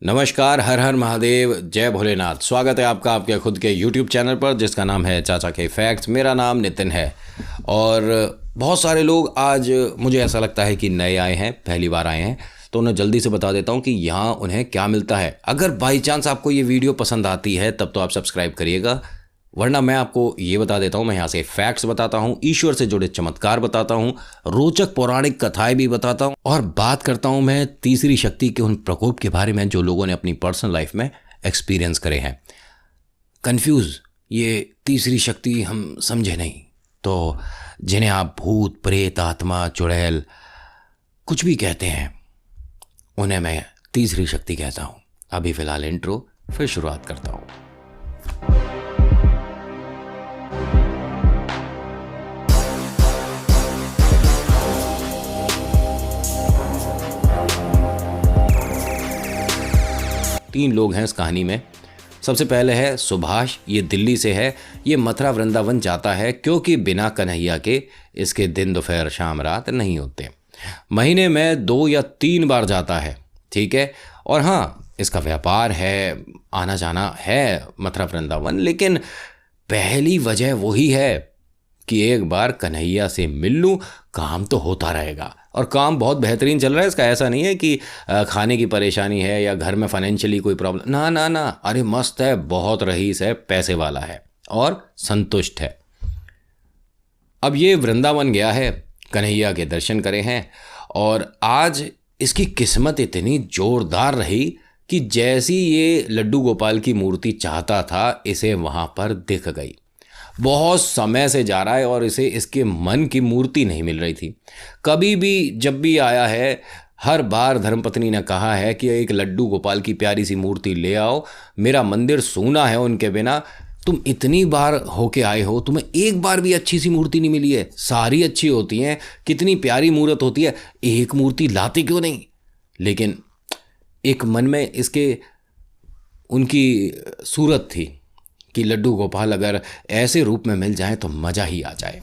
नमस्कार, हर हर महादेव, जय भोलेनाथ। स्वागत है आपका आपके खुद के YouTube चैनल पर जिसका नाम है चाचा के फैक्ट्स। मेरा नाम नितिन है और बहुत सारे लोग आज मुझे ऐसा लगता है कि नए आए हैं, पहली बार आए हैं, तो उन्हें जल्दी से बता देता हूं कि यहाँ उन्हें क्या मिलता है। अगर बाई चांस आपको ये वीडियो पसंद आती है तब तो आप सब्सक्राइब करिएगा, वरना मैं आपको ये बता देता हूँ, मैं यहाँ से फैक्ट्स बताता हूँ, ईश्वर से जुड़े चमत्कार बताता हूँ, रोचक पौराणिक कथाएं भी बताता हूँ और बात करता हूँ मैं तीसरी शक्ति के उन प्रकोप के बारे में जो लोगों ने अपनी पर्सनल लाइफ में एक्सपीरियंस करे हैं। कंफ्यूज, ये तीसरी शक्ति हम समझे नहीं, तो जिन्हें आप भूत प्रेत आत्मा चुड़ैल कुछ भी कहते हैं उन्हें मैं तीसरी शक्ति कहता हूँ। अभी फ़िलहाल इंट्रो, फिर शुरुआत करता हूँ। तीन लोग हैं इस कहानी में। सबसे पहले है सुभाष, ये दिल्ली से है। ये मथुरा वृंदावन जाता है क्योंकि बिना कन्हैया के इसके दिन दोपहर शाम रात नहीं होते। महीने में 2 या 3 बार जाता है, ठीक है। और हाँ, इसका व्यापार है, आना जाना है मथुरा वृंदावन, लेकिन पहली वजह वही है कि एक बार कन्हैया से मिल लूँ, काम तो होता रहेगा। और काम बहुत बेहतरीन चल रहा है इसका। ऐसा नहीं है कि खाने की परेशानी है या घर में फाइनेंशियली कोई प्रॉब्लम, ना ना ना, अरे मस्त है, बहुत रईस है, पैसे वाला है और संतुष्ट है। अब ये वृंदावन गया है, कन्हैया के दर्शन करे हैं और आज इसकी किस्मत इतनी जोरदार रही कि जैसी ये लड्डू गोपाल की मूर्ति चाहता था, इसे वहाँ पर दिख गई। बहुत समय से जा रहा है और इसे इसके मन की मूर्ति नहीं मिल रही थी। कभी भी जब भी आया है, हर बार धर्मपत्नी ने कहा है कि एक लड्डू गोपाल की प्यारी सी मूर्ति ले आओ, मेरा मंदिर सूना है उनके बिना। तुम इतनी बार होके आए हो, तुम्हें एक बार भी अच्छी सी मूर्ति नहीं मिली है? सारी अच्छी होती हैं, कितनी प्यारी मूर्त होती है, एक मूर्ति लाते क्यों नहीं? लेकिन एक मन में इसके उनकी सूरत थी कि लड्डू गोपाल अगर ऐसे रूप में मिल जाए तो मज़ा ही आ जाए।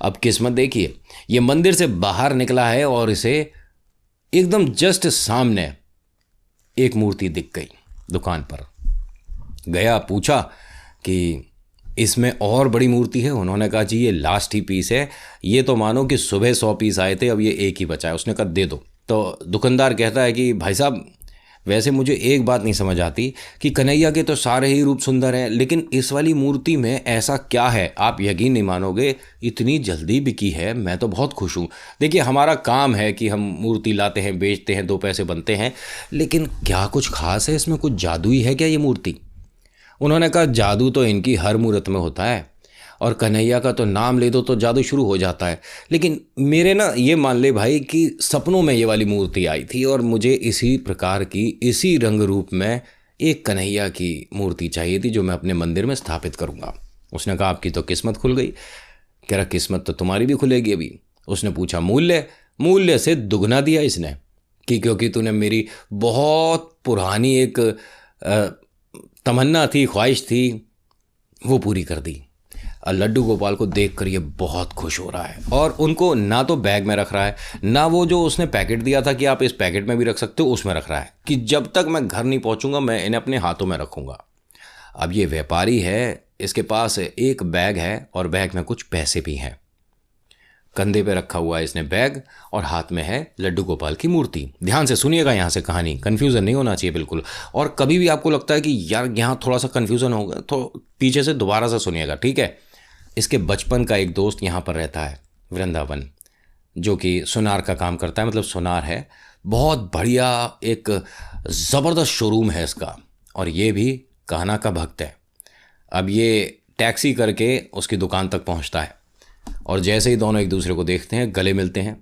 अब किस्मत देखिए, ये मंदिर से बाहर निकला है और इसे एकदम जस्ट सामने एक मूर्ति दिख गई। दुकान पर गया, पूछा कि इसमें और बड़ी मूर्ति है? उन्होंने कहा जी ये लास्ट ही पीस है, ये तो मानो कि सुबह 100 पीस आए थे, अब ये एक ही बचा है। उसने कहा दे दो। तो दुकानदार कहता है कि भाई साहब, वैसे मुझे एक बात नहीं समझ आती कि कन्हैया के तो सारे ही रूप सुंदर हैं, लेकिन इस वाली मूर्ति में ऐसा क्या है? आप यकीन नहीं मानोगे, इतनी जल्दी बिकी है, मैं तो बहुत खुश हूँ। देखिए, हमारा काम है कि हम मूर्ति लाते हैं, बेचते हैं, 2 पैसे बनते हैं, लेकिन क्या कुछ खास है इसमें? कुछ जादुई है क्या ये मूर्ति? उन्होंने कहा जादू तो इनकी हर मूर्त में होता है और कन्हैया का तो नाम ले दो तो जादू शुरू हो जाता है। लेकिन मेरे ना, ये मान ले भाई कि सपनों में ये वाली मूर्ति आई थी और मुझे इसी प्रकार की, इसी रंग रूप में एक कन्हैया की मूर्ति चाहिए थी जो मैं अपने मंदिर में स्थापित करूँगा। उसने कहा आपकी तो किस्मत खुल गई। कह रहा किस्मत तो तुम्हारी भी खुलेगी अभी। उसने पूछा मूल्य? मूल्य से दुगना दिया इसने, कि क्योंकि तूने मेरी बहुत पुरानी एक तमन्ना थी, ख्वाहिश थी, वो पूरी कर दी। लड्डू गोपाल को देखकर ये बहुत खुश हो रहा है और उनको ना तो बैग में रख रहा है, ना वो जो उसने पैकेट दिया था कि आप इस पैकेट में भी रख सकते हो, उसमें रख रहा है कि जब तक मैं घर नहीं पहुंचूंगा मैं इन्हें अपने हाथों में रखूंगा। अब ये व्यापारी है, इसके पास एक बैग है और बैग में कुछ पैसे भी हैं। कंधे पे रखा हुआ है इसने बैग और हाथ में है लड्डू गोपाल की मूर्ति। ध्यान से सुनिएगा यहाँ से कहानी, कन्फ्यूज़न नहीं होना चाहिए बिल्कुल। और कभी भी आपको लगता है कि यार यहाँ थोड़ा सा कन्फ्यूज़न होगा तो पीछे से दोबारा से सुनिएगा, ठीक है। इसके बचपन का एक दोस्त यहाँ पर रहता है वृंदावन, जो कि सुनार का काम करता है, मतलब सुनार है। बहुत बढ़िया एक ज़बरदस्त शोरूम है इसका और ये भी कान्हा का भक्त है। अब ये टैक्सी करके उसकी दुकान तक पहुँचता है और जैसे ही दोनों एक दूसरे को देखते हैं, गले मिलते हैं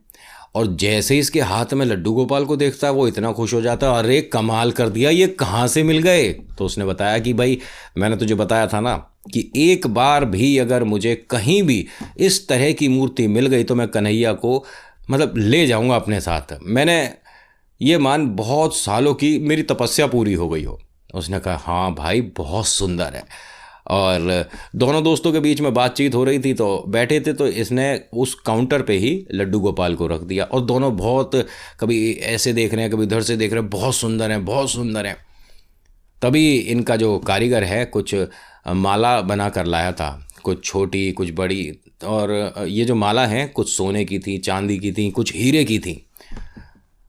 और जैसे ही इसके हाथ में लड्डू गोपाल को देखता है वो इतना खुश हो जाता है, अरे कमाल कर दिया, ये कहाँ से मिल गए? तो उसने बताया कि भाई मैंने तुझे बताया था ना कि एक बार भी अगर मुझे कहीं भी इस तरह की मूर्ति मिल गई तो मैं कन्हैया को मतलब ले जाऊंगा अपने साथ। मैंने ये मान बहुत सालों की मेरी तपस्या पूरी हो गई हो। उसने कहा हाँ भाई बहुत सुंदर है। और दोनों दोस्तों के बीच में बातचीत हो रही थी, तो बैठे थे, तो इसने उस काउंटर पे ही लड्डू गोपाल को रख दिया। और दोनों बहुत, कभी ऐसे देख रहे हैं, कभी इधर से देख रहे हैं, बहुत सुंदर हैं, बहुत सुंदर हैं। तभी इनका जो कारीगर है कुछ माला बना कर लाया था, कुछ छोटी कुछ बड़ी, और ये जो माला हैं कुछ सोने की थी, चांदी की थी, कुछ हीरे की थी।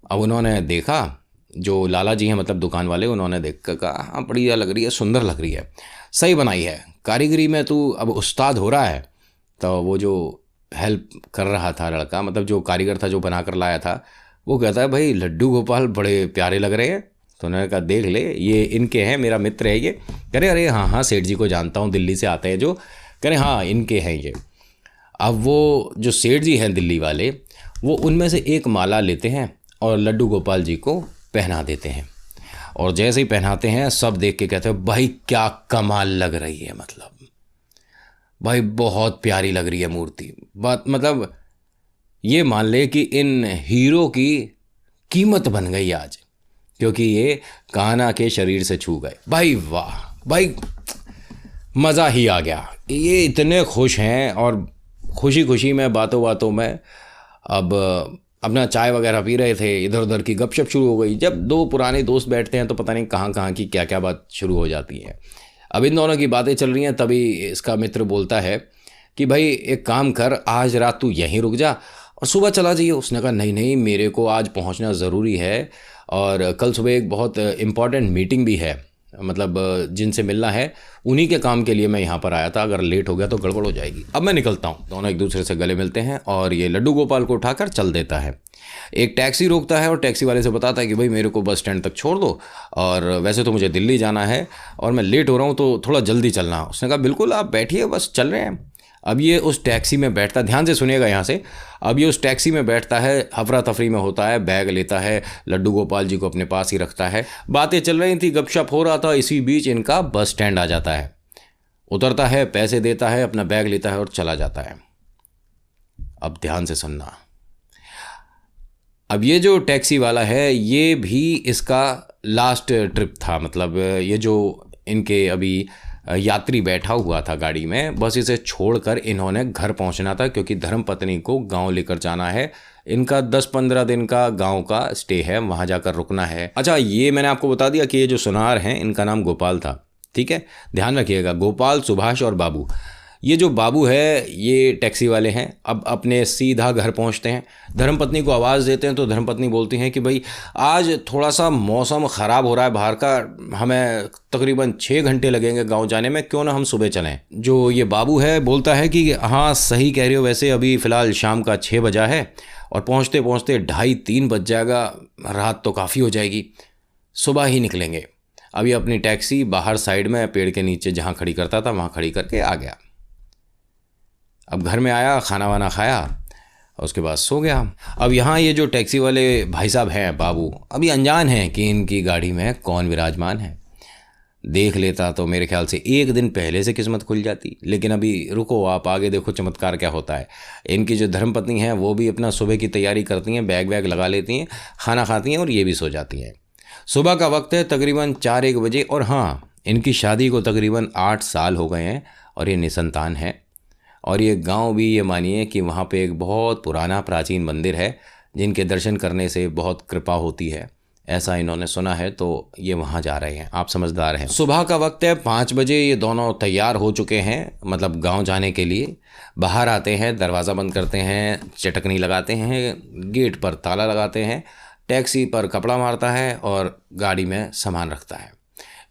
अब उन्होंने देखा, जो लाला जी हैं मतलब दुकान वाले, उन्होंने देख कर कहा हाँ बढ़िया लग रही है, सुंदर लग रही है, सही बनाई है, कारीगरी में तू अब उस्ताद हो रहा है। तो वो जो हेल्प कर रहा था लड़का, मतलब जो कारीगर था जो बना कर लाया था, वो कहता है भाई लड्डू गोपाल बड़े प्यारे लग रहे हैं। तो उन्होंने कहा देख ले, ये इनके हैं, मेरा मित्र है ये। कह रहे अरे हाँ हाँ सेठ जी को जानता हूँ, दिल्ली से आते हैं जो। कह रहे हाँ इनके हैं ये। अब वो जो सेठ जी हैं दिल्ली वाले, वो उनमें से एक माला लेते हैं और लड्डू गोपाल जी को पहना देते हैं। और जैसे ही पहनाते हैं सब देख के कहते हैं भाई क्या कमाल लग रही है, मतलब भाई बहुत प्यारी लग रही है मूर्ति। बात मतलब ये मान ले कि इन हीरो की कीमत बन गई आज, क्योंकि ये कान्हा के शरीर से छू गए। भाई वाह भाई, मज़ा ही आ गया। ये इतने खुश हैं, और खुशी खुशी में बातों बातों में अब अपना चाय वगैरह पी रहे थे, इधर उधर की गपशप शुरू हो गई। जब दो पुराने दोस्त बैठते हैं तो पता नहीं कहाँ कहाँ की क्या क्या बात शुरू हो जाती है। अब इन दोनों की बातें चल रही हैं, तभी इसका मित्र बोलता है कि भाई एक काम कर, आज रात तू यहीं रुक जा और सुबह चला जाइए। उसने कहा नहीं नहीं, मेरे को आज पहुंचना ज़रूरी है, और कल सुबह एक बहुत इम्पॉर्टेंट मीटिंग भी है, मतलब जिनसे मिलना है उन्हीं के काम के लिए मैं यहाँ पर आया था, अगर लेट हो गया तो गड़बड़ हो जाएगी, अब मैं निकलता हूँ। दोनों एक दूसरे से गले मिलते हैं और ये लड्डू गोपाल को उठाकर चल देता है। एक टैक्सी रोकता है और टैक्सी वाले से बताता है कि भाई मेरे को बस स्टैंड तक छोड़ दो, और वैसे तो मुझे दिल्ली जाना है और मैं लेट हो रहा हूँ, तो थोड़ा जल्दी चलना। उसने कहा बिल्कुल आप बैठिए, बस चल रहे हैं। अब ये उस टैक्सी में बैठता, ध्यान से सुनिएगा यहाँ से, अब ये उस टैक्सी में बैठता है, हफरा तफरी में होता है, बैग लेता है, लड्डू गोपाल जी को अपने पास ही रखता है। बातें चल रही थी, गपशप हो रहा था, इसी बीच इनका बस स्टैंड आ जाता है। उतरता है, पैसे देता है, अपना बैग लेता है और चला जाता है। अब ध्यान से सुनना, अब ये जो टैक्सी वाला है ये भी इसका लास्ट ट्रिप था, मतलब ये जो इनके अभी यात्री बैठा हुआ था गाड़ी में, बस इसे छोड़कर इन्होंने घर पहुंचना था, क्योंकि धर्मपत्नी को गांव लेकर जाना है। इनका 10-15 दिन का गांव का स्टे है, वहां जाकर रुकना है। अच्छा, ये मैंने आपको बता दिया कि ये जो सुनार हैं इनका नाम गोपाल था, ठीक है, ध्यान रखिएगा। गोपाल, सुभाष और बाबू, ये जो बाबू है ये टैक्सी वाले हैं। अब अपने सीधा घर पहुंचते हैं, धर्मपत्नी को आवाज़ देते हैं, तो धर्मपत्नी बोलती हैं कि भाई आज थोड़ा सा मौसम ख़राब हो रहा है बाहर का, हमें तकरीबन 6 घंटे लगेंगे गांव जाने में, क्यों ना हम सुबह चलें। जो ये बाबू है बोलता है कि हाँ सही कह रहे हो, वैसे अभी फ़िलहाल शाम का 6 बजा है और पहुँचते पहुँचते 2:30-3 बज जाएगा, रात तो काफ़ी हो जाएगी, सुबह ही निकलेंगे। अभी अपनी टैक्सी बाहर साइड में पेड़ के नीचे जहाँ खड़ी करता था वहाँ खड़ी करके आ गया। अब घर में आया, खाना वाना खाया, उसके बाद सो गया। अब यहाँ ये जो टैक्सी वाले भाई साहब हैं बाबू, अभी अनजान हैं कि इनकी गाड़ी में कौन विराजमान है। देख लेता तो मेरे ख्याल से 1 दिन पहले से किस्मत खुल जाती, लेकिन अभी रुको, आप आगे देखो चमत्कार क्या होता है। इनकी जो धर्मपत्नी हैं वो भी अपना सुबह की तैयारी करती हैं, बैग वैग लगा लेती हैं, खाना खाती हैं और ये भी सो जाती हैं। सुबह का वक्त है तकरीबन 4-1 बजे, और हाँ इनकी शादी को तकरीबन 8 साल हो गए हैं और ये निसंतान है। और ये गांव भी ये मानिए कि वहाँ पे एक बहुत पुराना प्राचीन मंदिर है, जिनके दर्शन करने से बहुत कृपा होती है, ऐसा इन्होंने सुना है, तो ये वहाँ जा रहे हैं। आप समझदार हैं। सुबह का वक्त है, 5 बजे ये दोनों तैयार हो चुके हैं, मतलब गांव जाने के लिए। बाहर आते हैं, दरवाज़ा बंद करते हैं, चटकनी लगाते हैं, गेट पर ताला लगाते हैं, टैक्सी पर कपड़ा मारता है और गाड़ी में सामान रखता है।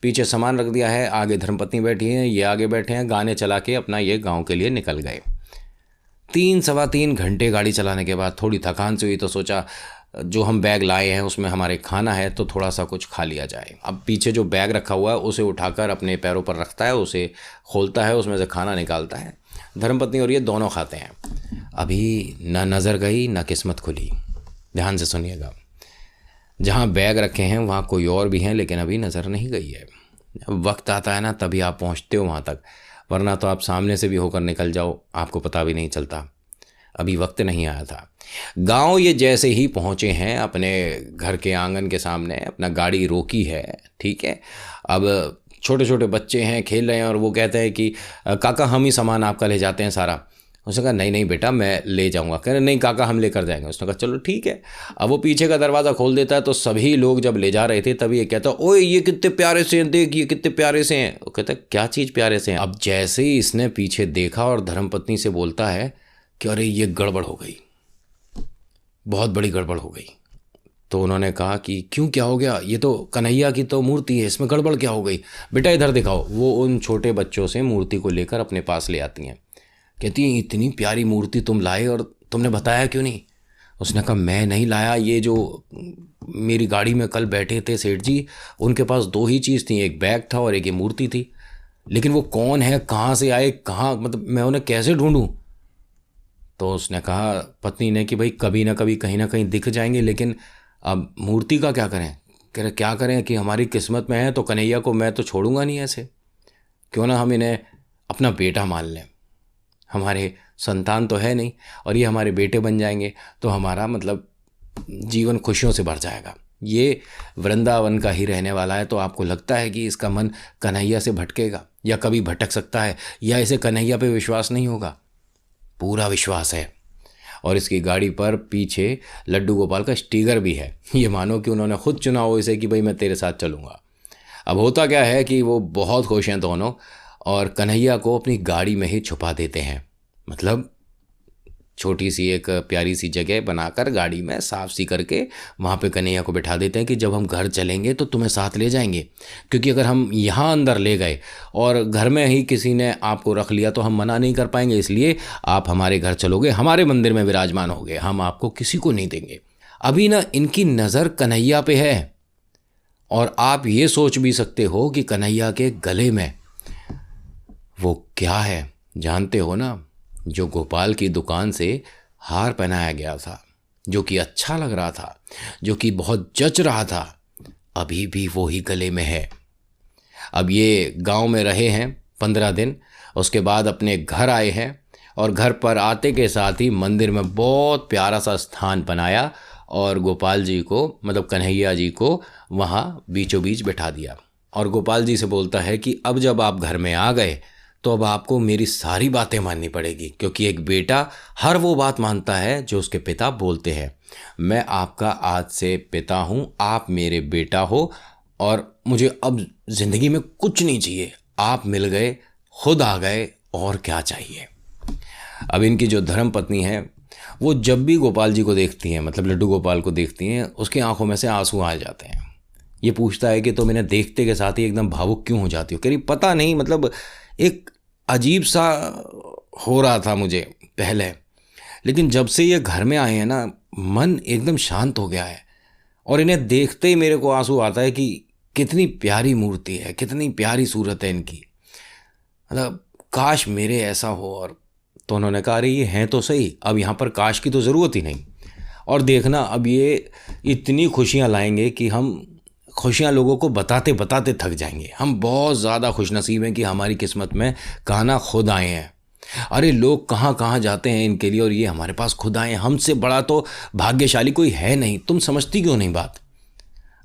पीछे सामान रख दिया है, आगे धर्मपत्नी बैठी हैं, ये आगे बैठे हैं, गाने चला के अपना ये गांव के लिए निकल गए। 3-3.25 घंटे गाड़ी चलाने के बाद थोड़ी थकान से हुई, तो सोचा जो हम बैग लाए हैं उसमें हमारे खाना है, तो थोड़ा सा कुछ खा लिया जाए। अब पीछे जो बैग रखा हुआ है उसे उठाकर अपने पैरों पर रखता है, उसे खोलता है, उसमें से खाना निकालता है। धर्मपत्नी और ये दोनों खाते हैं। अभी ना नज़र गई ना किस्मत खुली। ध्यान से सुनिएगा, जहाँ बैग रखे हैं वहाँ कोई और भी हैं, लेकिन अभी नज़र नहीं गई है। वक्त आता है ना तभी आप पहुँचते हो वहाँ तक, वरना तो आप सामने से भी होकर निकल जाओ, आपको पता भी नहीं चलता। अभी वक्त नहीं आया था। गांव ये जैसे ही पहुँचे हैं, अपने घर के आंगन के सामने अपना गाड़ी रोकी है, ठीक है। अब छोटे छोटे बच्चे हैं, खेल रहे हैं, और वो कहते हैं कि काका हम ही सामान आपका ले जाते हैं सारा। उसने कहा नहीं नहीं बेटा मैं ले जाऊंगा। कह रहे नहीं काका हम लेकर जाएंगे। उसने कहा चलो ठीक है। अब वो पीछे का दरवाज़ा खोल देता है तो सभी लोग जब ले जा रहे थे तभी ये कहता ओए ये कितने प्यारे से हैं, देख ये कितने प्यारे से हैं। वो कहता क्या चीज़ प्यारे से हैं। अब जैसे ही इसने पीछे देखा और धर्मपत्नी से बोलता है कि अरे ये गड़बड़ हो गई, बहुत बड़ी गड़बड़ हो गई। तो उन्होंने कहा कि क्यों, क्या हो गया, ये तो कन्हैया की तो मूर्ति है, इसमें गड़बड़ क्या हो गई, बेटा इधर दिखाओ। वो उन छोटे बच्चों से मूर्ति को लेकर अपने पास ले आती हैं। कहती हैं इतनी प्यारी मूर्ति तुम लाए और तुमने बताया क्यों नहीं। उसने कहा मैं नहीं लाया, ये जो मेरी गाड़ी में कल बैठे थे सेठ जी, उनके पास दो ही चीज़ थी, एक बैग था और एक ये मूर्ति थी, लेकिन वो कौन है, कहाँ से आए, कहाँ, मतलब मैं उन्हें कैसे ढूंढूं। तो उसने कहा पत्नी ने कि भाई कभी ना कभी कहीं ना कहीं दिख जाएंगे, लेकिन अब मूर्ति का क्या करें। कह रहे क्या करें कि हमारी किस्मत में है तो कन्हैया को मैं तो छोड़ूंगा नहीं ऐसे, क्यों ना हम इन्हें अपना बेटा मान लें। हमारे संतान तो है नहीं और ये हमारे बेटे बन जाएंगे तो हमारा मतलब जीवन खुशियों से भर जाएगा। ये वृंदावन का ही रहने वाला है, तो आपको लगता है कि इसका मन कन्हैया से भटकेगा या कभी भटक सकता है, या इसे कन्हैया पे विश्वास नहीं होगा। पूरा विश्वास है। और इसकी गाड़ी पर पीछे लड्डू गोपाल का स्टिकर भी है। ये मानो कि उन्होंने खुद चुना हो इसे कि भाई मैं तेरे साथ चलूँगा। अब होता क्या है कि वो बहुत खुश हैं दोनों और कन्हैया को अपनी गाड़ी में ही छुपा देते हैं। मतलब छोटी सी एक प्यारी सी जगह बनाकर गाड़ी में साफ सी करके वहाँ पे कन्हैया को बिठा देते हैं कि जब हम घर चलेंगे तो तुम्हें साथ ले जाएंगे, क्योंकि अगर हम यहाँ अंदर ले गए और घर में ही किसी ने आपको रख लिया तो हम मना नहीं कर पाएंगे, इसलिए आप हमारे घर चलोगे, हमारे मंदिर में विराजमान होगे, हम आपको किसी को नहीं देंगे। अभी ना इनकी नज़र कन्हैया पे है और आप ये सोच भी सकते हो कि कन्हैया के गले में वो क्या है, जानते हो ना, जो गोपाल की दुकान से हार पहनाया गया था, जो कि अच्छा लग रहा था, जो कि बहुत जच रहा था, अभी भी वो ही गले में है। अब ये गांव में रहे हैं 15 दिन, उसके बाद अपने घर आए हैं और घर पर आते के साथ ही मंदिर में बहुत प्यारा सा स्थान बनाया और गोपाल जी को, मतलब कन्हैया जी को वहाँ बीचों बीच बैठा दिया। और गोपाल जी से बोलता है कि अब जब आप घर में आ गए तो अब आपको मेरी सारी बातें माननी पड़ेगी, क्योंकि एक बेटा हर वो बात मानता है जो उसके पिता बोलते हैं। मैं आपका आज से पिता हूँ, आप मेरे बेटा हो और मुझे अब ज़िंदगी में कुछ नहीं चाहिए, आप मिल गए, खुद आ गए, और क्या चाहिए। अब इनकी जो धर्म पत्नी है वो जब भी गोपाल जी को देखती हैं, मतलब लड्डू गोपाल को देखती हैं, उसकी आंखों में से आंसू आ जाते हैं। ये पूछता है कि तुम इन्हें देखते के साथ ही एकदम भावुक क्यों हो जाती हो। कह रही पता नहीं, मतलब एक अजीब सा हो रहा था मुझे पहले, लेकिन जब से ये घर में आए हैं ना मन एकदम शांत हो गया है और इन्हें देखते ही मेरे को आंसू आता है कि कितनी प्यारी मूर्ति है, कितनी प्यारी सूरत है इनकी, मतलब काश मेरे ऐसा हो। और तो उन्होंने कहा अरे ये हैं तो सही, अब यहाँ पर काश की तो ज़रूरत ही नहीं, और देखना अब ये इतनी खुशियाँ लाएंगे कि हम खुशियाँ लोगों को बताते बताते थक जाएंगे। हम बहुत ज़्यादा खुशनसीब हैं कि हमारी किस्मत में कान्हा खुद आए हैं। अरे लोग कहाँ कहाँ जाते हैं इनके लिए और ये हमारे पास खुद आए हैं, हमसे बड़ा तो भाग्यशाली कोई है नहीं। तुम समझती क्यों नहीं बात।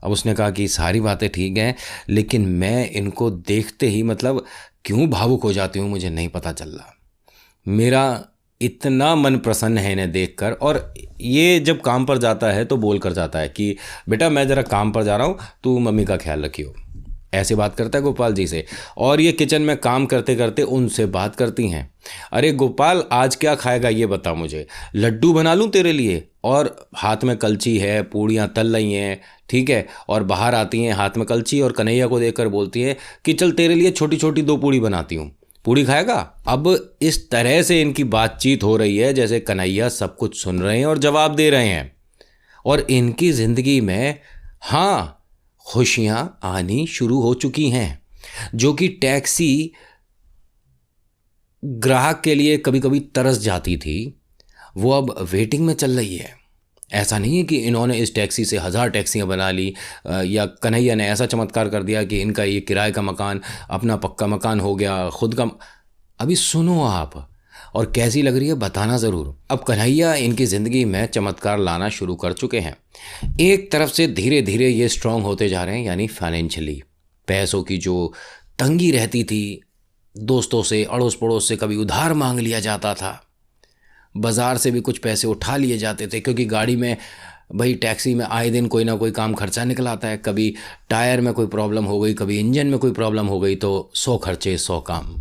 अब उसने कहा कि सारी बातें ठीक हैं, लेकिन मैं इनको देखते ही मतलब क्यों भावुक हो जाती हूँ मुझे नहीं पता चल रहा। मेरा इतना मन प्रसन्न है इन्हें देखकर। और ये जब काम पर जाता है तो बोल कर जाता है कि बेटा मैं ज़रा काम पर जा रहा हूँ, तू मम्मी का ख्याल रखियो, ऐसे बात करता है गोपाल जी से। और ये किचन में काम करते करते उनसे बात करती हैं, अरे गोपाल आज क्या खाएगा ये बता मुझे, लड्डू बना लूँ तेरे लिए। और हाथ में कलछी है, पूड़ियाँ तल रही हैं, ठीक है, और बाहर आती हैं हाथ में कलछी और कन्हैया को देखकर बोलती है कि चल तेरे लिए छोटी छोटी 2 पूड़ी बनाती हूँ, पूड़ी खाएगा। अब इस तरह से इनकी बातचीत हो रही है जैसे कन्हैया सब कुछ सुन रहे हैं और जवाब दे रहे हैं। और इनकी ज़िंदगी में हाँ खुशियाँ आनी शुरू हो चुकी हैं। जो कि टैक्सी ग्राहक के लिए कभी कभी तरस जाती थी, वो अब वेटिंग में चल रही है। ऐसा नहीं है कि इन्होंने इस टैक्सी से 1000 टैक्सियाँ बना ली या कन्हैया ने ऐसा चमत्कार कर दिया कि इनका ये किराए का मकान अपना पक्का मकान हो गया खुद का। अभी सुनो आप, और कैसी लग रही है बताना ज़रूर। अब कन्हैया इनकी ज़िंदगी में चमत्कार लाना शुरू कर चुके हैं। एक तरफ से धीरे धीरे ये स्ट्रांग होते जा रहे हैं, यानी फाइनेंशियली पैसों की जो तंगी रहती थी, दोस्तों से अड़ोस पड़ोस से कभी उधार मांग लिया जाता था, बाज़ार से भी कुछ पैसे उठा लिए जाते थे, क्योंकि गाड़ी में भाई टैक्सी में आए दिन कोई ना कोई काम खर्चा निकल आता है। कभी टायर में कोई प्रॉब्लम हो गई, कभी इंजन में कोई प्रॉब्लम हो गई, तो 100 खर्चे 100 काम।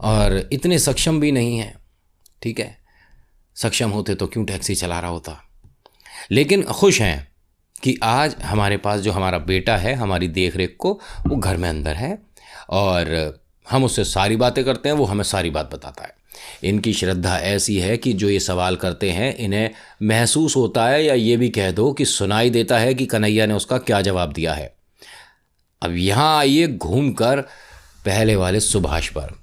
और इतने सक्षम भी नहीं हैं, ठीक है, सक्षम होते तो क्यों टैक्सी चला रहा होता। लेकिन खुश हैं कि आज हमारे पास जो हमारा बेटा है, हमारी देख रेख को, वो घर में अंदर है और हम उससे सारी बातें करते हैं, वो हमें सारी बात बताता है। इनकी श्रद्धा ऐसी है कि जो ये सवाल करते हैं इन्हें महसूस होता है, या ये भी कह दो कि सुनाई देता है कि कन्हैया ने उसका क्या जवाब दिया है। अब यहाँ आइए घूमकर पहले वाले सुभाष पर।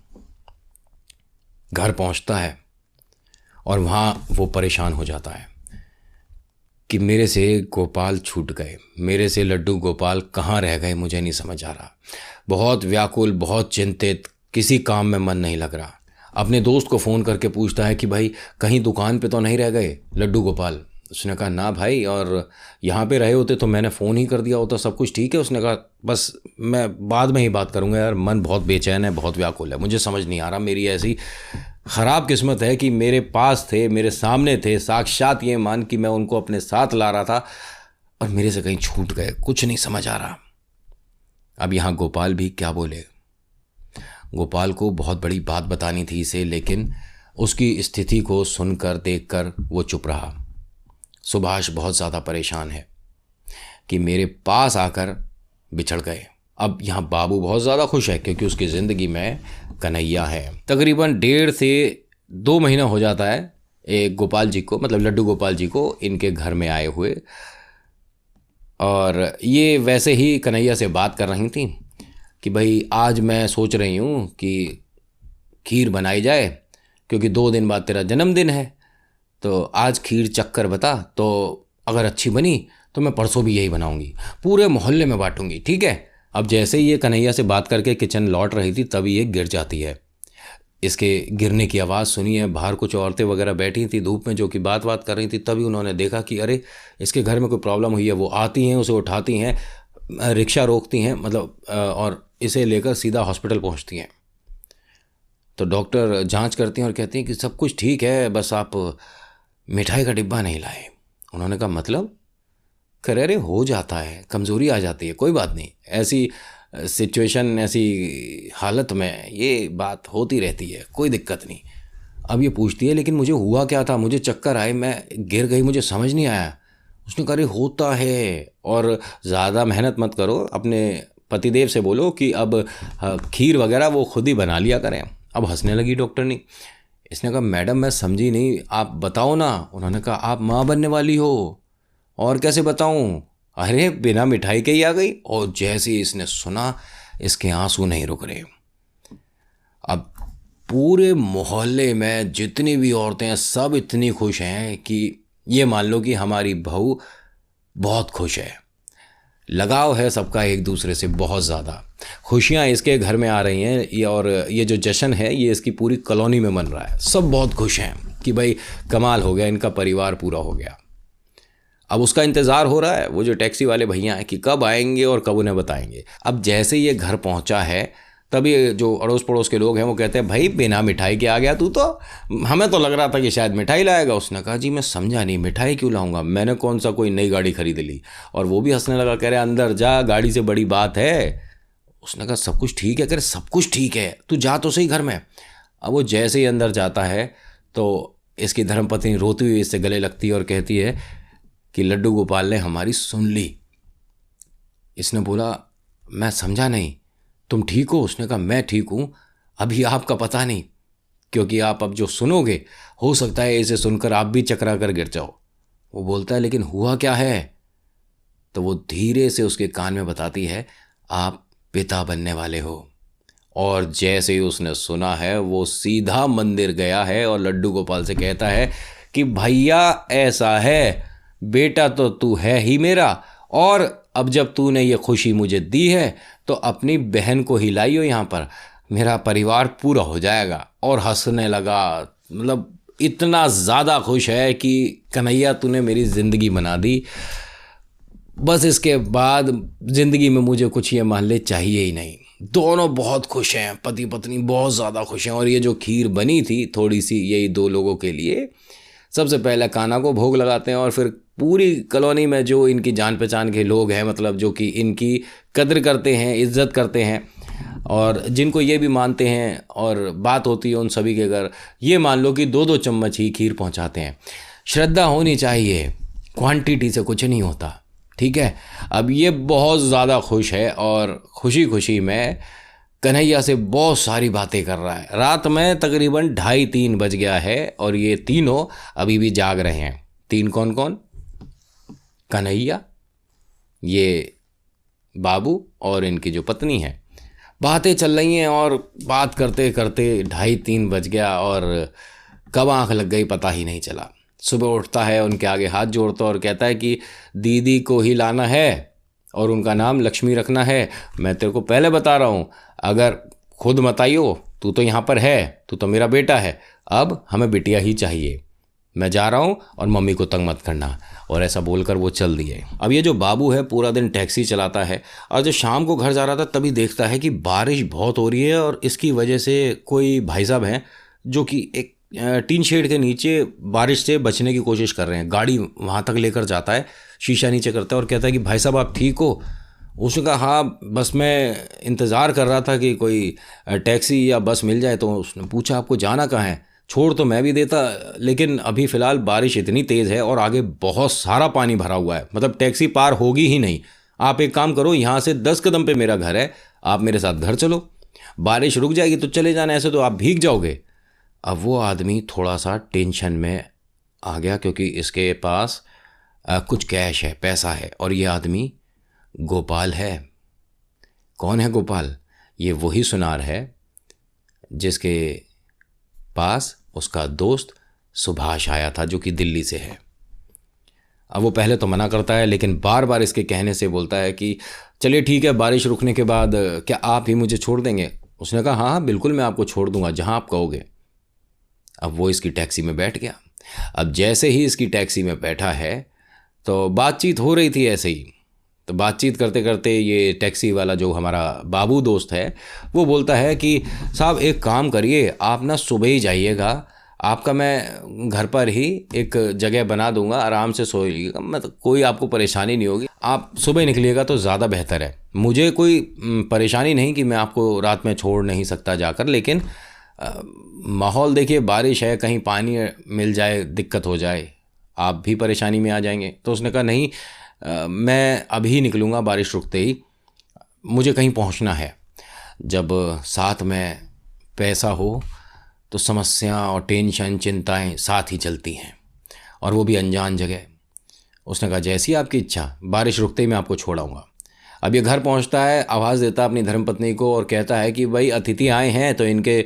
घर पहुँचता है और वहाँ वो परेशान हो जाता है कि मेरे से गोपाल छूट गए, मेरे से लड्डू गोपाल कहाँ रह गए, मुझे नहीं समझ आ रहा। बहुत व्याकुल, बहुत चिंतित, किसी काम में मन नहीं लग रहा। अपने दोस्त को फ़ोन करके पूछता है कि भाई कहीं दुकान पे तो नहीं रह गए लड्डू गोपाल। उसने कहा ना भाई, और यहाँ पे रहे होते तो मैंने फ़ोन ही कर दिया होता, सब कुछ ठीक है। उसने कहा बस मैं बाद में ही बात करूँगा यार, मन बहुत बेचैन है, बहुत व्याकुल है, मुझे समझ नहीं आ रहा, मेरी ऐसी ख़राब किस्मत है कि मेरे पास थे, मेरे सामने थे, साक्षात ये मान कि मैं उनको अपने साथ ला रहा था और मेरे से कहीं छूट गए, कुछ नहीं समझ आ रहा। अब यहाँ गोपाल भी क्या बोले। गोपाल को बहुत बड़ी बात बतानी थी इसे, लेकिन उसकी स्थिति को सुनकर देखकर वो चुप रहा। सुभाष बहुत ज़्यादा परेशान है कि मेरे पास आकर बिछड़ गए। अब यहाँ बाबू बहुत ज़्यादा खुश है क्योंकि उसकी ज़िंदगी में कन्हैया है। तकरीबन 1.5 से 2 महीना हो जाता है एक गोपाल जी को, मतलब लड्डू गोपाल जी को इनके घर में आए हुए, और ये वैसे ही कन्हैया से बात कर रही थी कि भाई आज मैं सोच रही हूँ कि खीर बनाई जाए, क्योंकि 2 दिन बाद तेरा जन्मदिन है, तो आज खीर चक्कर बता, तो अगर अच्छी बनी तो मैं परसों भी यही बनाऊंगी, पूरे मोहल्ले में बांटूंगी, ठीक है। अब जैसे ही ये कन्हैया से बात करके किचन लौट रही थी तभी ये गिर जाती है। इसके गिरने की आवाज़ सुनी है, बाहर कुछ औरतें वगैरह बैठी थी धूप में जो कि बात कर रही थी, तभी उन्होंने देखा कि अरे इसके घर में कोई प्रॉब्लम हुई है। वो आती हैं, उसे उठाती हैं, रिक्शा रोकती हैं, मतलब और इसे लेकर सीधा हॉस्पिटल पहुंचती हैं। तो डॉक्टर जांच करती हैं और कहती हैं कि सब कुछ ठीक है, बस आप मिठाई का डिब्बा नहीं लाए। उन्होंने कहा मतलब? करे अरे हो जाता है, कमज़ोरी आ जाती है, कोई बात नहीं, ऐसी सिचुएशन, ऐसी हालत में ये बात होती रहती है, कोई दिक्कत नहीं। अब ये पूछती है लेकिन मुझे हुआ क्या था, मुझे चक्कर आए, मैं गिर गई, मुझे समझ नहीं आया। उसने कहा अरे होता है, और ज़्यादा मेहनत मत करो, अपने पतिदेव से बोलो कि अब खीर वगैरह वो खुद ही बना लिया करें। अब हंसने लगी डॉक्टरनी। इसने कहा मैडम मैं समझी नहीं, आप बताओ ना। उन्होंने कहा आप माँ बनने वाली हो, और कैसे बताऊं? अरे बिना मिठाई के ही आ गई। और जैसे ही इसने सुना इसके आंसू नहीं रुक रहे। अब पूरे मोहल्ले में जितनी भी औरतें हैं सब इतनी खुश हैं कि ये मान लो कि हमारी बहू बहुत खुश है। लगाव है सबका एक दूसरे से बहुत ज़्यादा। खुशियाँ इसके घर में आ रही हैं ये, और ये जो जश्न है ये इसकी पूरी कॉलोनी में मन रहा है। सब बहुत खुश हैं कि भाई कमाल हो गया, इनका परिवार पूरा हो गया। अब उसका इंतज़ार हो रहा है वो जो टैक्सी वाले भैया हैं कि कब आएंगे और कब उन्हें बताएंगे। अब जैसे ये घर पहुंचा है तभी जो अड़ोस पड़ोस के लोग हैं वो कहते हैं भाई बिना मिठाई के आ गया तू, तो हमें तो लग रहा था कि शायद मिठाई लाएगा। उसने कहा जी मैं समझा नहीं, मिठाई क्यों लाऊंगा, मैंने कौन सा कोई नई गाड़ी खरीद ली। और वो भी हंसने लगा, कह रहे अंदर जा, गाड़ी से बड़ी बात है। उसने कहा सब कुछ ठीक है, कह रहे सब कुछ ठीक है, तू जा तो सही घर में। अब वो जैसे ही अंदर जाता है तो इसकी धर्मपत्नी रोती हुई इससे गले लगती है और कहती है कि लड्डू गोपाल ने हमारी सुन ली। इसने बोला मैं समझा नहीं, तुम ठीक हो? उसने कहा मैं ठीक हूँ, अभी आपका पता नहीं, क्योंकि आप अब जो सुनोगे हो सकता है इसे सुनकर आप भी चकरा कर गिर जाओ। वो बोलता है लेकिन हुआ क्या है? तो वो धीरे से उसके कान में बताती है आप पिता बनने वाले हो। और जैसे ही उसने सुना है वो सीधा मंदिर गया है और लड्डू गोपाल से कहता है कि भैया ऐसा है, बेटा तो तू है ही मेरा, और अब जब तूने ये खुशी मुझे दी है तो अपनी बहन को ही लाइयो यहाँ पर, मेरा परिवार पूरा हो जाएगा। और हंसने लगा, मतलब इतना ज़्यादा खुश है कि कन्हैया तूने मेरी ज़िंदगी बना दी, बस इसके बाद ज़िंदगी में मुझे कुछ ये मान ले चाहिए ही नहीं। दोनों बहुत खुश हैं, पति पत्नी बहुत ज़्यादा खुश हैं। और ये जो खीर बनी थी थोड़ी सी यही 2 लोगों के लिए, सबसे पहले कान्हा को भोग लगाते हैं और फिर पूरी कॉलोनी में जो इनकी जान पहचान के लोग हैं, मतलब जो कि इनकी कद्र करते हैं, इज्जत करते हैं और जिनको ये भी मानते हैं और बात होती है उन सभी के घर, ये मान लो कि 2-2 चम्मच ही खीर पहुंचाते हैं। श्रद्धा होनी चाहिए, क्वांटिटी से कुछ नहीं होता, ठीक है। अब ये बहुत ज़्यादा खुश है और खुशी खुशी में कन्हैया से बहुत सारी बातें कर रहा है। रात में तकरीबन 2:30-3 बज गया है और ये तीनों अभी भी जाग रहे हैं। 3 कौन कौन? कन्हैया, ये बाबू और इनकी जो पत्नी है। बातें चल रही हैं और बात करते करते 2:30-3 बज गया और कब आँख लग गई पता ही नहीं चला। सुबह उठता है, उनके आगे हाथ जोड़ता और कहता है कि दीदी को ही लाना है और उनका नाम लक्ष्मी रखना है। मैं तेरे को पहले बता रहा हूँ, अगर खुद मत आइयो, तू तो यहाँ पर है, तू तो मेरा बेटा है, अब हमें बिटिया ही चाहिए। मैं जा रहा हूँ और मम्मी को तंग मत करना। और ऐसा बोलकर वो चल दिए। अब ये जो बाबू है पूरा दिन टैक्सी चलाता है और जब शाम को घर जा रहा था तभी देखता है कि बारिश बहुत हो रही है और इसकी वजह से कोई भाई साहब हैं जो कि एक टीन शेड के नीचे बारिश से बचने की कोशिश कर रहे हैं। गाड़ी वहाँ तक लेकर जाता है, शीशा नीचे करता है और कहता है कि भाई साहब आप ठीक हो? उसने कहा हाँ, बस मैं इंतज़ार कर रहा था कि कोई टैक्सी या बस मिल जाए। तो उसने पूछा आपको जाना कहाँ है? छोड़ तो मैं भी देता, लेकिन अभी फ़िलहाल बारिश इतनी तेज़ है और आगे बहुत सारा पानी भरा हुआ है, मतलब टैक्सी पार होगी ही नहीं। आप एक काम करो, यहाँ से 10 कदम पे मेरा घर है, आप मेरे साथ घर चलो, बारिश रुक जाएगी तो चले जाना, ऐसे तो आप भीग जाओगे। अब वो आदमी थोड़ा सा टेंशन में आ गया क्योंकि इसके पास कुछ कैश है, पैसा है और ये आदमी गोपाल है। कौन है गोपाल? ये वही सुनार है जिसके पास उसका दोस्त सुभाष आया था जो कि दिल्ली से है। अब वो पहले तो मना करता है लेकिन बार बार इसके कहने से बोलता है कि चलिए ठीक है, बारिश रुकने के बाद क्या आप ही मुझे छोड़ देंगे? उसने कहा हाँ हाँ बिल्कुल, मैं आपको छोड़ दूंगा जहाँ आप कहोगे। अब वो इसकी टैक्सी में बैठ गया। अब जैसे ही इसकी टैक्सी में बैठा है तो बातचीत हो रही थी ऐसे ही। तो बातचीत करते करते ये टैक्सी वाला जो हमारा बाबू दोस्त है वो बोलता है कि साहब एक काम करिए, आप ना सुबह ही जाइएगा, आपका मैं घर पर ही एक जगह बना दूंगा, आराम से सोइएगा, मतलब कोई आपको परेशानी नहीं होगी। आप सुबह निकलिएगा तो ज़्यादा बेहतर है। मुझे कोई परेशानी नहीं कि मैं आपको रात में छोड़ नहीं सकता जाकर, लेकिन माहौल देखिए, बारिश है, कहीं पानी मिल जाए, दिक्कत हो जाए, आप भी परेशानी में आ जाएंगे। तो उसने कहा नहीं, मैं अभी निकलूँगा बारिश रुकते ही, मुझे कहीं पहुँचना है। जब साथ में पैसा हो तो समस्या और टेंशन चिंताएं साथ ही चलती हैं, और वो भी अनजान जगह। उसने कहा जैसी आपकी इच्छा, बारिश रुकते ही मैं आपको छोड़ाऊँगा। अब ये घर पहुंचता है, आवाज़ देता है अपनी धर्मपत्नी को और कहता है कि भाई अतिथि आए हैं तो इनके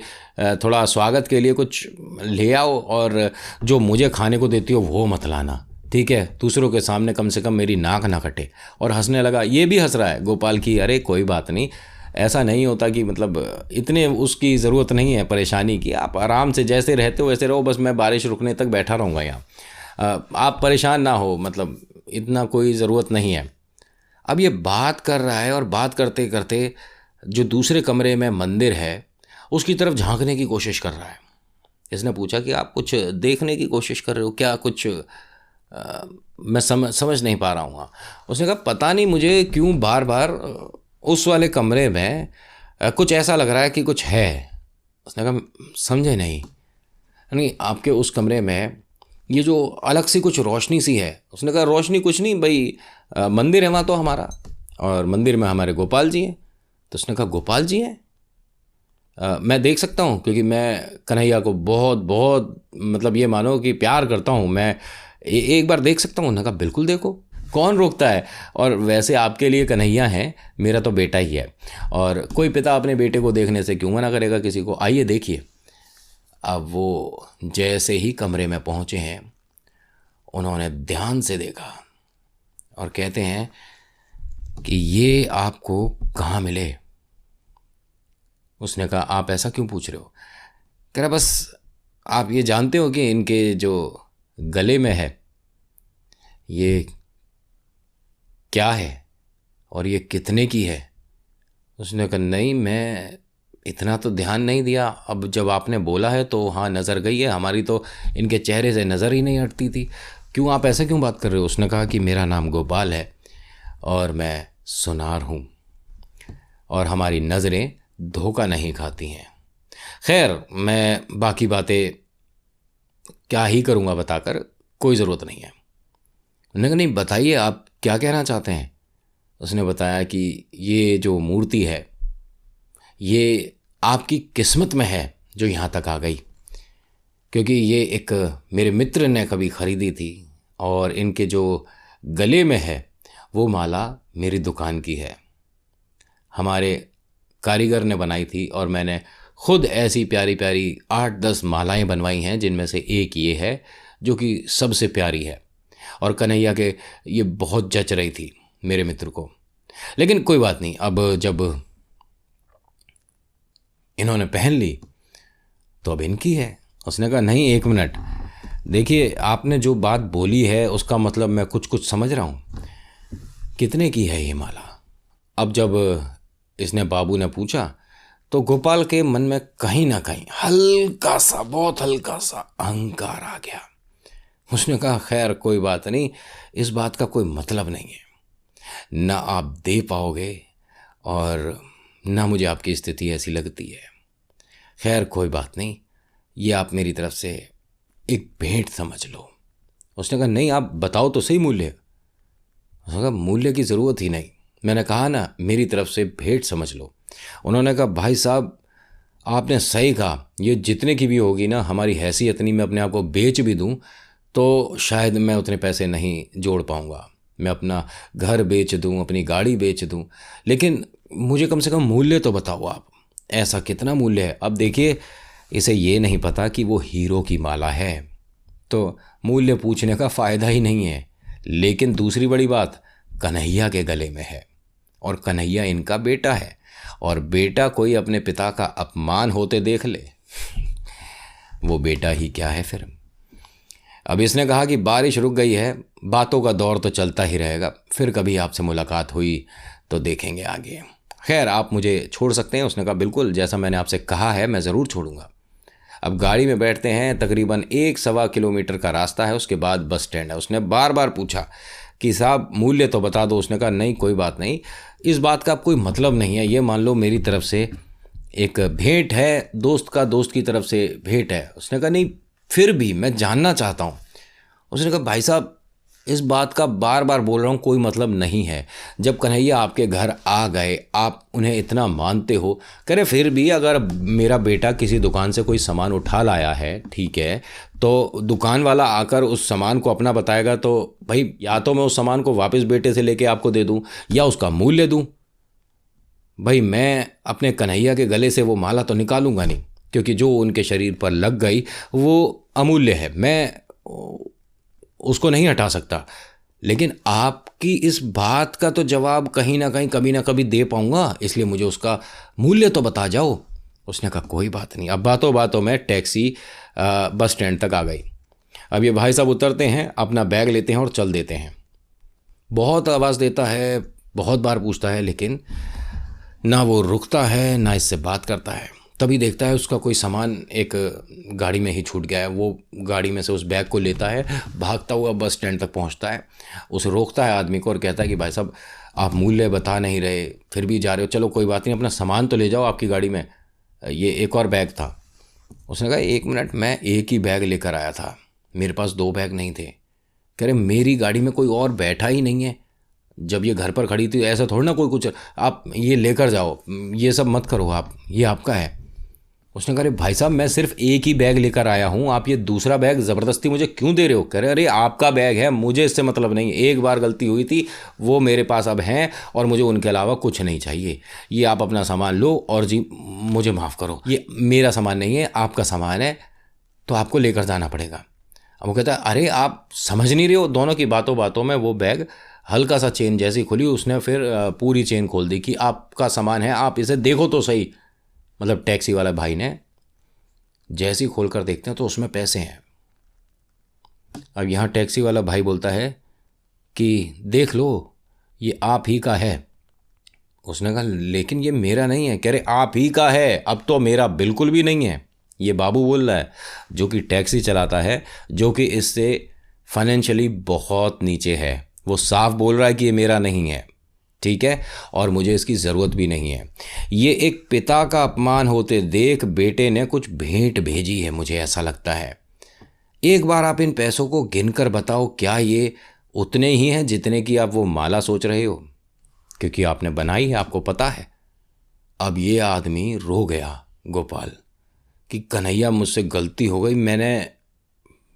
थोड़ा स्वागत के लिए कुछ ले आओ, और जो मुझे खाने को देती हो वो मत लाना, ठीक है? दूसरों के सामने कम से कम मेरी नाक ना कटे। और हंसने लगा। ये भी हंस रहा है गोपाल की, अरे कोई बात नहीं, ऐसा नहीं होता कि मतलब इतने उसकी ज़रूरत नहीं है परेशानी की, आप आराम से जैसे रहते हो वैसे रहो, बस मैं बारिश रुकने तक बैठा रहूँगा यहाँ, आप परेशान ना हो, मतलब इतना कोई ज़रूरत नहीं है। अब ये बात कर रहा है और बात करते करते जो दूसरे कमरे में मंदिर है उसकी तरफ झांकने की कोशिश कर रहा है। इसने पूछा कि आप कुछ देखने की कोशिश कर रहे हो क्या? कुछ मैं समझ नहीं पा रहा हूँ। उसने कहा पता नहीं मुझे क्यों बार बार उस वाले कमरे में कुछ ऐसा लग रहा है कि कुछ है। उसने कहा समझे नहीं आपके उस कमरे में ये जो अलग सी कुछ रोशनी सी है। उसने कहा रोशनी कुछ नहीं भाई, मंदिर है वहाँ तो हमारा, और मंदिर में हमारे गोपाल जी हैं। तो उसने कहा गोपाल जी हैं? मैं देख सकता हूँ? क्योंकि मैं कन्हैया को बहुत बहुत मतलब ये मानो कि प्यार करता हूँ, मैं एक बार देख सकता हूँ। उन्होंने कहा बिल्कुल देखो, कौन रोकता है। और वैसे आपके लिए कन्हैया है, मेरा तो बेटा ही है, और कोई पिता अपने बेटे को देखने से क्यों मना करेगा किसी को, आइए देखिए। अब वो जैसे ही कमरे में पहुँचे हैं उन्होंने ध्यान से देखा और कहते हैं कि ये आपको कहाँ मिले? उसने कहा आप ऐसा क्यों पूछ रहे हो? कह रहा बस आप ये जानते हो कि इनके जो गले में है ये क्या है और ये कितने की है? उसने कहा नहीं, मैं इतना तो ध्यान नहीं दिया, अब जब आपने बोला है तो हाँ नज़र गई है, हमारी तो इनके चेहरे से नज़र ही नहीं हटती थी। क्यों, आप ऐसे क्यों बात कर रहे हो? उसने कहा कि मेरा नाम गोपाल है और मैं सुनार हूँ और हमारी नज़रें धोखा नहीं खाती हैं। खैर, मैं बाकी बातें क्या ही करूँगा बताकर, कोई ज़रूरत नहीं है। उन्होंने कहा नहीं, बताइए आप क्या कहना चाहते हैं। उसने बताया कि ये जो मूर्ति है ये आपकी किस्मत में है जो यहाँ तक आ गई, क्योंकि ये एक मेरे मित्र ने कभी ख़रीदी थी और इनके जो गले में है वो माला मेरी दुकान की है, हमारे कारीगर ने बनाई थी और मैंने खुद ऐसी प्यारी प्यारी 8-10 मालाएं बनवाई हैं, जिनमें से एक ये है जो कि सबसे प्यारी है। और कन्हैया के ये बहुत जच रही थी मेरे मित्र को। लेकिन कोई बात नहीं, अब जब इन्होंने पहन ली तो अब इनकी है। उसने कहा नहीं, एक मिनट, देखिए आपने जो बात बोली है उसका मतलब मैं कुछ कुछ समझ रहा हूँ। कितने की है ये माला? अब जब इसने बाबू ने पूछा तो गोपाल के मन में कहीं ना कहीं हल्का सा, बहुत हल्का सा अहंकार आ गया। उसने कहा खैर कोई बात नहीं, इस बात का कोई मतलब नहीं है, ना आप दे पाओगे और ना मुझे आपकी स्थिति ऐसी लगती है। खैर कोई बात नहीं, ये आप मेरी तरफ से एक भेंट समझ लो। उसने कहा नहीं, आप बताओ तो सही मूल्य। उसने कहा मूल्य की ज़रूरत ही नहीं, मैंने कहा ना मेरी तरफ से भेंट समझ लो। उन्होंने कहा भाई साहब आपने सही कहा, ये जितने की भी होगी ना, हमारी हैसियत नहीं, मैं अपने आप को बेच भी दूं तो शायद मैं उतने पैसे नहीं जोड़ पाऊंगा, मैं अपना घर बेच दूं, अपनी गाड़ी बेच दूं, लेकिन मुझे कम से कम मूल्य तो बताओ आप, ऐसा कितना मूल्य है। अब देखिए इसे ये नहीं पता कि वो हीरो की माला है, तो मूल्य पूछने का फ़ायदा ही नहीं है। लेकिन दूसरी बड़ी बात, कन्हैया के गले में है और कन्हैया इनका बेटा है, और बेटा कोई अपने पिता का अपमान होते देख ले वो बेटा ही क्या है फिर। अब इसने कहा कि बारिश रुक गई है, बातों का दौर तो चलता ही रहेगा, फिर कभी आपसे मुलाकात हुई तो देखेंगे आगे। खैर आप मुझे छोड़ सकते हैं। उसने कहा बिल्कुल, जैसा मैंने आपसे कहा है मैं ज़रूर छोड़ूंगा। अब गाड़ी में बैठते हैं, तकरीबन 1-1.25 किलोमीटर का रास्ता है, उसके बाद बस स्टैंड है। उसने बार बार पूछा कि साहब मूल्य तो बता दो। उसने कहा नहीं कोई बात नहीं, इस बात का कोई मतलब नहीं है, ये मान लो मेरी तरफ से एक भेंट है, दोस्त का दोस्त की तरफ से भेंट है। उसने कहा नहीं फिर भी मैं जानना चाहता हूँ। उसने कहा भाई साहब इस बात का बार बार बोल रहा हूँ, कोई मतलब नहीं है। जब कन्हैया आपके घर आ गए, आप उन्हें इतना मानते हो, कह रहे फिर भी अगर मेरा बेटा किसी दुकान से कोई सामान उठा लाया है, ठीक है, तो दुकान वाला आकर उस सामान को अपना बताएगा तो भाई या तो मैं उस सामान को वापस बेटे से लेके आपको दे दूँ या उसका मूल्य दूँ। भाई मैं अपने कन्हैया के गले से वो माला तो निकालूंगा नहीं, क्योंकि जो उनके शरीर पर लग गई वो अमूल्य है, मैं उसको नहीं हटा सकता। लेकिन आपकी इस बात का तो जवाब कहीं ना कहीं कभी ना कभी दे पाऊंगा, इसलिए मुझे उसका मूल्य तो बता जाओ। उसने कहा कोई बात नहीं। अब बातों बातों में टैक्सी बस स्टैंड तक आ गई। अब ये भाई साहब उतरते हैं, अपना बैग लेते हैं और चल देते हैं। बहुत आवाज़ देता है, बहुत बार पूछता है, लेकिन ना वो रुकता है ना इससे बात करता है। तभी देखता है उसका कोई सामान एक गाड़ी में ही छूट गया है। वो गाड़ी में से उस बैग को लेता है, भागता हुआ बस स्टैंड तक पहुंचता है। उसे रोकता है आदमी को और कहता है कि भाई साहब आप मूल्य बता नहीं रहे, फिर भी जा रहे हो, चलो कोई बात नहीं, अपना सामान तो ले जाओ, आपकी गाड़ी में ये एक और बैग था। उसने कहा 1 मिनट, मैं एक ही बैग लेकर आया था, मेरे पास 2 बैग नहीं थे। कह रहे मेरी गाड़ी में कोई और बैठा ही नहीं है, जब ये घर पर खड़ी थी ऐसा थोड़ा ना कोई कुछ, आप ये लेकर जाओ, ये सब मत करो, आप ये आपका है। उसने कहा अरे भाई साहब मैं सिर्फ एक ही बैग लेकर आया हूँ, आप ये दूसरा बैग ज़बरदस्ती मुझे क्यों दे रहे हो। कह रहे अरे आपका बैग है, मुझे इससे मतलब नहीं, एक बार गलती हुई थी, वो मेरे पास अब हैं और मुझे उनके अलावा कुछ नहीं चाहिए, ये आप अपना सामान लो और जी मुझे माफ़ करो, ये मेरा सामान नहीं है, आपका सामान है, तो आपको लेकर जाना पड़ेगा। अब वो कहता है अरे आप समझ नहीं रहे हो। दोनों की बातों बातों में वो बैग हल्का सा चेन जैसी खुली, उसने फिर पूरी चेन खोल दी कि आपका सामान है, आप इसे देखो तो सही। मतलब टैक्सी वाला भाई ने जैसे ही खोल कर देखते हैं तो उसमें पैसे हैं। अब यहाँ टैक्सी वाला भाई बोलता है कि देख लो ये आप ही का है। उसने कहा लेकिन ये मेरा नहीं है। कह रहे आप ही का है। अब तो मेरा बिल्कुल भी नहीं है। ये बाबू बोल रहा है जो कि टैक्सी चलाता है, जो कि इससे फाइनेंशियली बहुत नीचे है। वो साफ बोल रहा है कि ये मेरा नहीं है, ठीक है, और मुझे इसकी ज़रूरत भी नहीं है। ये एक पिता का अपमान होते देख बेटे ने कुछ भेंट भेजी है, मुझे ऐसा लगता है। एक बार आप इन पैसों को गिनकर बताओ, क्या ये उतने ही हैं जितने की आप वो माला सोच रहे हो? क्योंकि आपने बनाई है, आपको पता है। अब ये आदमी रो गया गोपाल कि कन्हैया मुझसे गलती हो गई, मैंने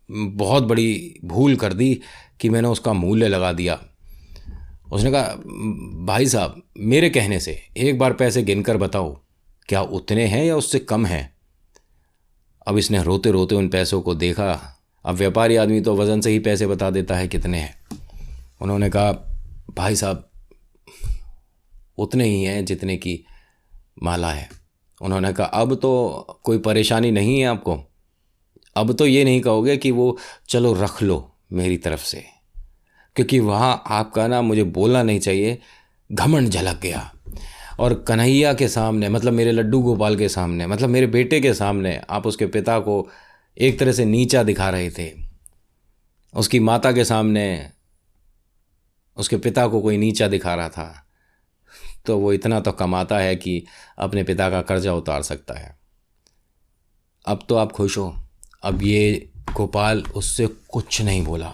बहुत बड़ी भूल कर दी कि मैंने उसका मूल्य लगा दिया। उसने कहा भाई साहब मेरे कहने से एक बार पैसे गिनकर बताओ, क्या उतने हैं या उससे कम हैं? अब इसने रोते रोते उन पैसों को देखा। अब व्यापारी आदमी तो वज़न से ही पैसे बता देता है कितने हैं। उन्होंने कहा भाई साहब उतने ही हैं जितने की माला है। उन्होंने कहा अब तो कोई परेशानी नहीं है आपको? अब तो ये नहीं कहोगे कि वो चलो रख लो मेरी तरफ से? क्योंकि वहाँ आपका ना, मुझे बोलना नहीं चाहिए, घमंड झलक गया। और कन्हैया के सामने, मतलब मेरे लड्डू गोपाल के सामने, मतलब मेरे बेटे के सामने आप उसके पिता को एक तरह से नीचा दिखा रहे थे। उसकी माता के सामने उसके पिता को कोई नीचा दिखा रहा था। तो वो इतना तो कमाता है कि अपने पिता का कर्जा उतार सकता है। अब तो आप खुश हो। अब ये गोपाल उससे कुछ नहीं बोला,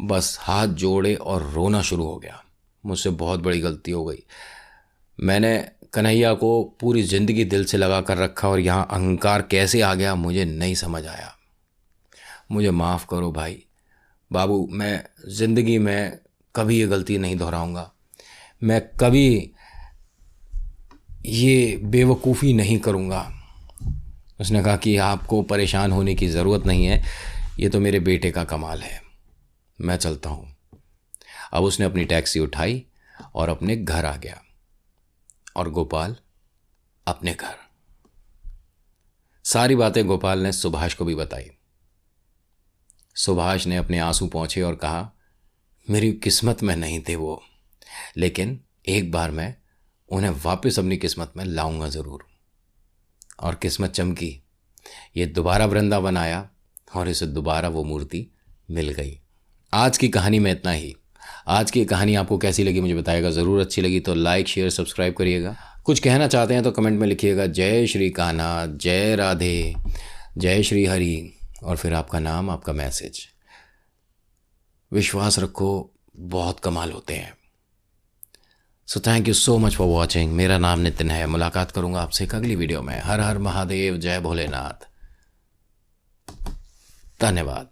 बस हाथ जोड़े और रोना शुरू हो गया। मुझसे बहुत बड़ी गलती हो गई। मैंने कन्हैया को पूरी ज़िंदगी दिल से लगा कर रखा और यहाँ अहंकार कैसे आ गया मुझे नहीं समझ आया। मुझे माफ़ करो भाई। बाबू मैं ज़िंदगी में कभी ये गलती नहीं दोहराऊंगा। मैं कभी ये बेवकूफ़ी नहीं करूँगा। उसने कहा कि आपको परेशान होने की ज़रूरत नहीं है, ये तो मेरे बेटे का कमाल है, मैं चलता हूँ। अब उसने अपनी टैक्सी उठाई और अपने घर आ गया, और गोपाल अपने घर। सारी बातें गोपाल ने सुभाष को भी बताई। सुभाष ने अपने आंसू पोंछे और कहा मेरी किस्मत में नहीं थे वो, लेकिन एक बार मैं उन्हें वापस अपनी किस्मत में लाऊंगा ज़रूर। और किस्मत चमकी, ये दोबारा वृंदावन आया और इसे दोबारा वो मूर्ति मिल गई। आज की कहानी में इतना ही। आज की कहानी आपको कैसी लगी मुझे बताइएगा ज़रूर। अच्छी लगी तो लाइक शेयर सब्सक्राइब करिएगा। कुछ कहना चाहते हैं तो कमेंट में लिखिएगा। जय श्री कान्हा, जय राधे, जय श्री हरि, और फिर आपका नाम, आपका मैसेज। विश्वास रखो, बहुत कमाल होते हैं। So thank you so much for watching. मेरा नाम नितिन है। मुलाकात करूंगा आपसे एक अगली वीडियो में। हर हर महादेव, जय भोलेनाथ, धन्यवाद।